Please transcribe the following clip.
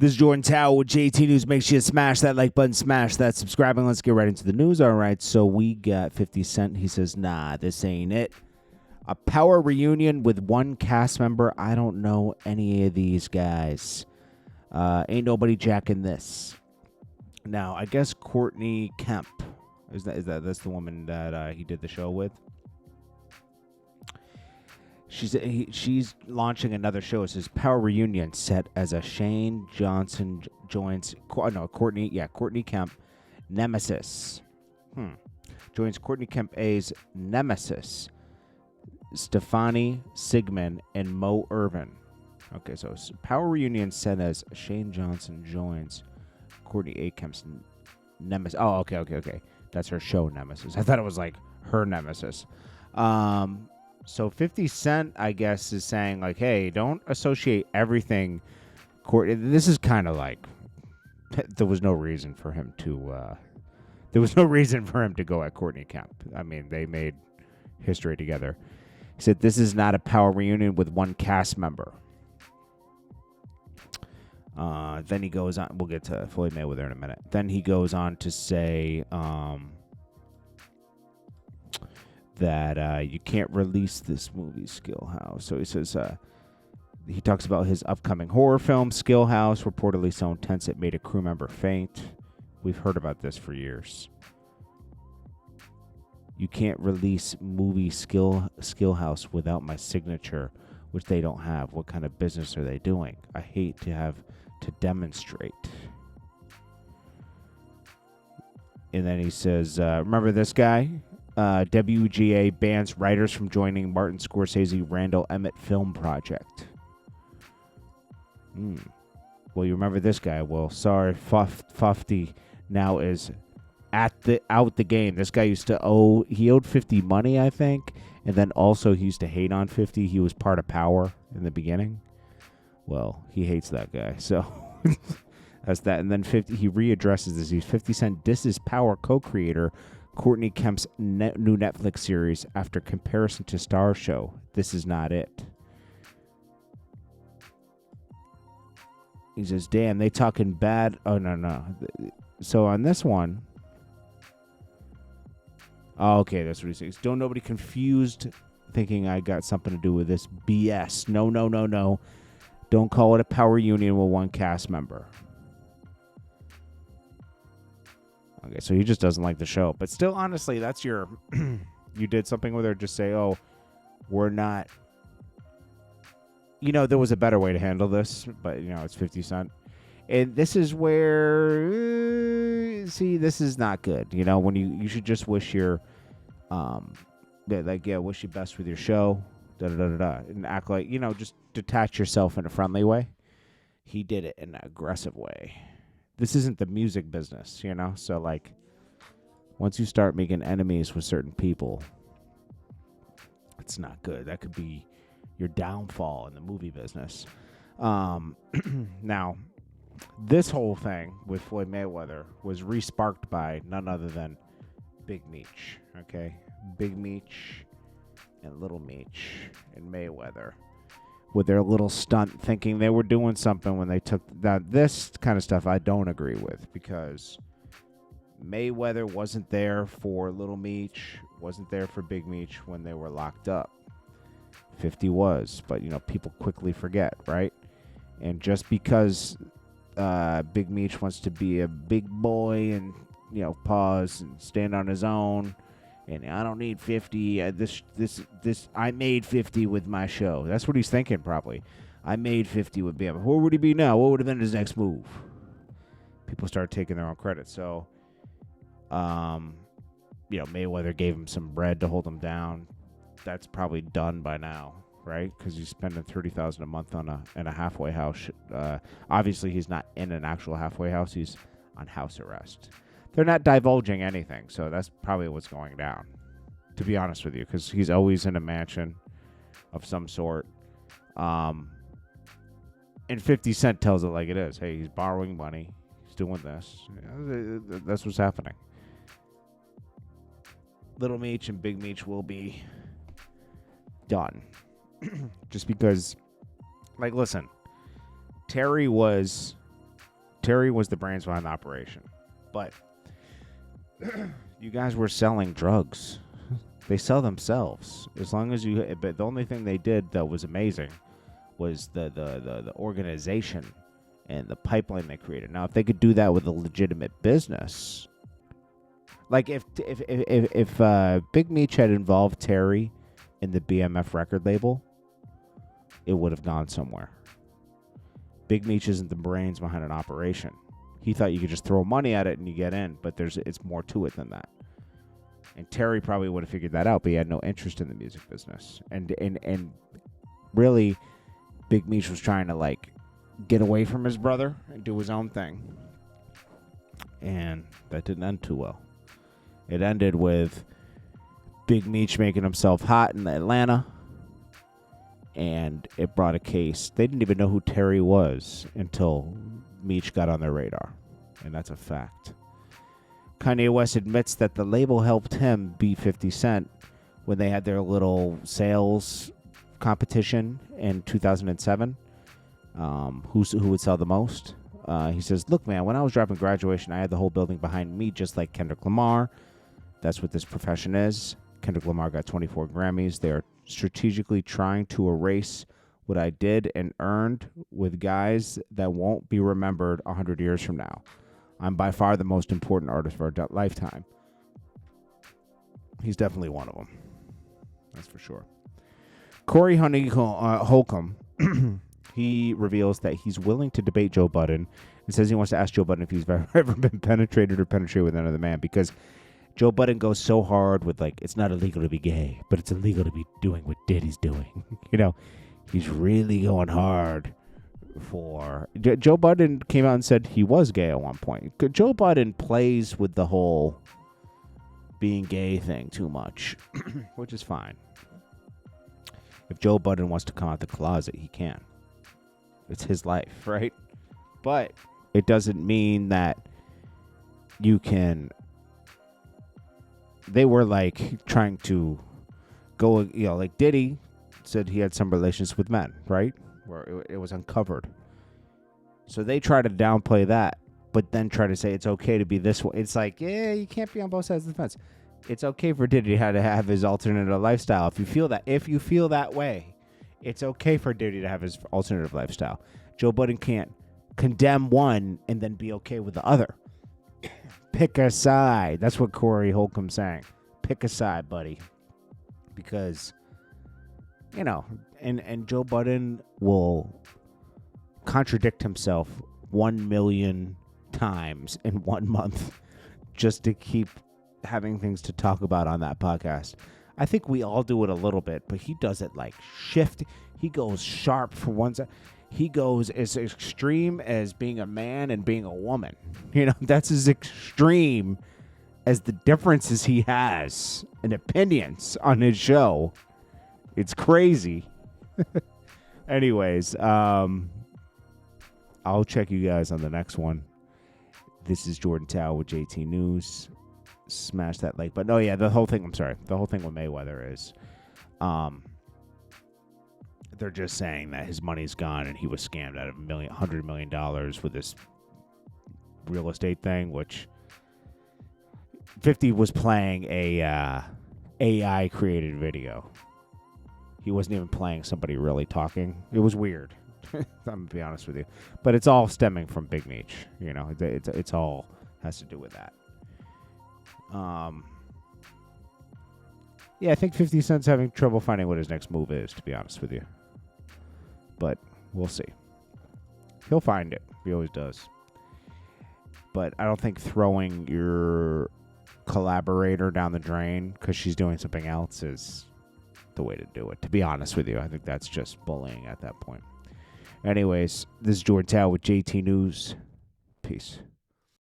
This is Jordan Tower with JT News. Make sure you smash that like button, smash that subscribe, and let's get right into the news. All right, so we got 50 Cent. He says, nah, this ain't it. A power reunion with one cast member. I don't know any of these guys. Ain't nobody jacking this. Now, I guess Courtney Kemp. That's the woman that he did the show with? She's launching another show. It says Power Reunion set as a Shane Johnson joins Courtney Kemp nemesis. Joins Courtney Kemp A's nemesis, Stefani Sigmund and Mo Irvin. Okay, so Power Reunion set as Shane Johnson joins Courtney A. Kemp's nemesis. Oh, okay. That's her show nemesis. I thought it was like her nemesis. So 50 Cent, I guess, is saying, like, hey, don't associate everything. This is kind of like, there was no reason for him to, go at Courtney Kemp. I mean, they made history together. He said, this is not a power reunion with one cast member. Then he goes on, we'll get to Floyd Mayweather in a minute. Then he goes on to say, that you can't release this movie, Skillhouse. So he says he talks about his upcoming horror film, Skillhouse, reportedly so intense it made a crew member faint. We've heard about this for years. You can't release movie Skillhouse without my signature, which they don't have. What kind of business are they doing? I hate to have to demonstrate. And then he says, remember this guy? WGA bans writers from joining Martin Scorsese Randall Emmett film project. Well, you remember this guy. Well, sorry, Fufty now is out the game. This guy he owed 50 money, I think, and then also he used to hate on 50. He was part of Power in the beginning. Well, he hates that guy, so that's that. And then 50, he readdresses this. He's 50 Cent disses Power co-creator Courtney Kemp's new Netflix series after comparison to Star Show. This is not it. He says, damn, they talking bad. Oh, no. So on this one. Oh, okay, that's what he says. Don't nobody confused thinking I got something to do with this BS. No. Don't call it a power union with one cast member. Okay, so he just doesn't like the show. But still, honestly, that's your... you did something with her, just say, oh, we're not... there was a better way to handle this, but, it's 50 Cent. And this is where... this is not good. When you should just wish your... wish you best with your show, and act like, just detach yourself in a friendly way. He did it in an aggressive way. This isn't the music business, So, like, once you start making enemies with certain people, it's not good. That could be your downfall in the movie business. Now, this whole thing with Floyd Mayweather was re-sparked by none other than Big Meech, okay? Big Meech and Little Meech and Mayweather. With their little stunt, thinking they were doing something when they took that. This kind of stuff I don't agree with, because Mayweather wasn't there for Little Meech, wasn't there for Big Meech when they were locked up. 50 was, but people quickly forget, right? And just because Big Meech wants to be a big boy and pause and stand on his own. And I don't need 50. I made 50 with my show. That's what he's thinking, probably. I made 50 with BM. Where would he be now? What would have been his next move? People start taking their own credit. So, Mayweather gave him some bread to hold him down. That's probably done by now, right? Because he's spending $30,000 a month in a halfway house. Obviously, he's not in an actual halfway house. He's on house arrest. They're not divulging anything, so that's probably what's going down, to be honest with you, because he's always in a mansion of some sort. And 50 Cent tells it like it is. Hey, he's borrowing money. He's doing this. That's what's happening. Little Meech and Big Meech will be done. Just because, like, listen, Terry was Terry was the brains behind the operation. But you guys were selling drugs. They sell themselves. As long as you... But the only thing they did that was amazing was the organization and the pipeline they created. Now, if they could do that with a legitimate business... Like, if Big Meech had involved Terry in the BMF record label, it would have gone somewhere. Big Meech isn't the brains behind an operation. He thought you could just throw money at it and you get in, but it's more to it than that. And Terry probably would have figured that out, but he had no interest in the music business. And really, Big Meech was trying to, like, get away from his brother and do his own thing. And that didn't end too well. It ended with Big Meech making himself hot in Atlanta, and it brought a case. They didn't even know who Terry was until Meech got on their radar, and that's a fact. Kanye West admits that the label helped him beat 50 Cent when they had their little sales competition in 2007. Who would sell the most? He says, look, man, when I was dropping Graduation, I had the whole building behind me, just like Kendrick Lamar. That's what this profession is. Kendrick Lamar got 24 Grammys. They are strategically trying to erase what I did and earned with guys that won't be remembered 100 years from now. I'm by far the most important artist of our lifetime. He's definitely one of them. That's for sure. Corey Holcomb, he reveals that he's willing to debate Joe Budden and says he wants to ask Joe Budden if he's ever been penetrated with another man, because Joe Budden goes so hard with, like, it's not illegal to be gay, but it's illegal to be doing what Diddy's doing. You know, he's really going hard for... Joe Budden came out and said he was gay at one point. Joe Budden plays with the whole being gay thing too much, which is fine. If Joe Budden wants to come out the closet, he can. It's his life, right? But it doesn't mean that you can... They were, like, trying to go, you know, like Diddy said he had some relations with men, right? Where it was uncovered. So they try to downplay that, but then try to say it's okay to be this way. It's like, yeah, you can't be on both sides of the fence. It's okay for Diddy to have his alternative lifestyle. If you feel that way, it's okay for Diddy to have his alternative lifestyle. Joe Budden can't condemn one and then be okay with the other. Pick a side. That's what Corey Holcomb's saying. Pick a side, buddy. Because, you know, and Joe Budden will contradict himself 1 million times in 1 month just to keep having things to talk about on that podcast. I think we all do it a little bit, but he does it like shift. He goes sharp for one side. He goes as extreme as being a man and being a woman. You know, that's as extreme as the differences he has in opinions on his show. It's crazy. Anyways, I'll check you guys on the next one. This is Jordan Tower with JT News. Smash that like button. Oh, yeah, the whole thing with Mayweather is... they're just saying that his money's gone and he was scammed out of $100 million with this real estate thing, which 50 was playing a AI created video. He wasn't even playing somebody really talking. It was weird. I'm gonna be honest with you, but it's all stemming from Big Meech. You know, it's all has to do with that. Yeah, I think 50 Cent's having trouble finding what his next move is, to be honest with you. But we'll see. He'll find it. He always does. But I don't think throwing your collaborator down the drain because she's doing something else is the way to do it. To be honest with you, I think that's just bullying at that point. Anyways, this is Jordan Tower with JT News. Peace.